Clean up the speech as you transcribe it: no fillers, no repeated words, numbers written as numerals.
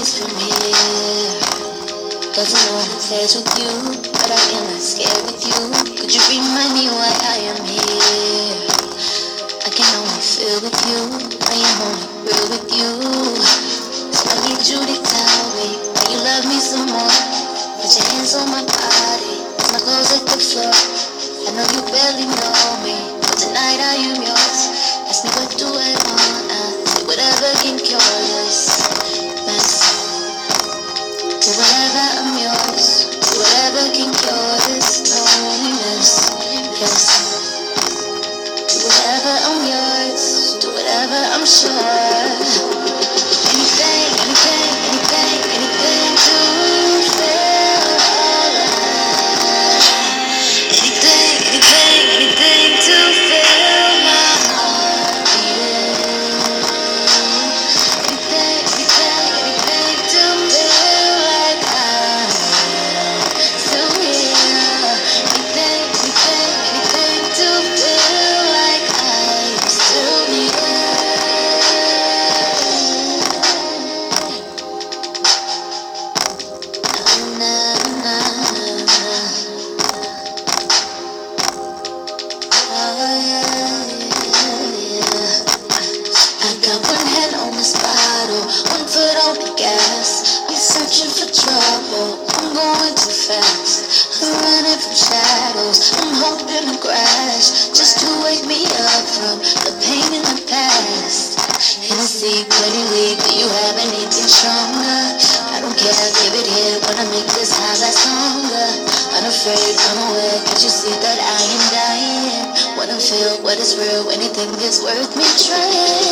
ways from here. Doesn't know how to face with you, but I am not scared with you. Could you remind me why I am here? I can only feel with you, I am only real with you. So I need you to tell me why you love me so more. Put your hands on my body, as my clothes hit the floor. I know you barely know me, but tonight I am yours. Ask me what do I wanna, say whatever can cure this mess. Do whatever, I'm yours. Do whatever can cure this loneliness. Yes. Do whatever, I'm yours. Do whatever, I'm sure. Anything, anything, anything, anything to feel alive. Anything, anything, anything to feel my heart beating. Anything, anything, anything to feel like I'm still here. Anything, anything, anything to feel like I'm still near. Na, na, na, na. Oh, yeah, yeah, yeah. I got one hand on this bottle, one foot on the gas. I'm searching for trouble, I'm going too fast. I'm running from shadows, I'm hoping to crash, just to wake me up from the pain in the past. Hennessy, pretty weak, do you have anything stronger? I don't care, give it here, wanna make this high last longer. Unafraid, unaware, can't you see that I am dying? What I feel, what is real, anything is worth me trying.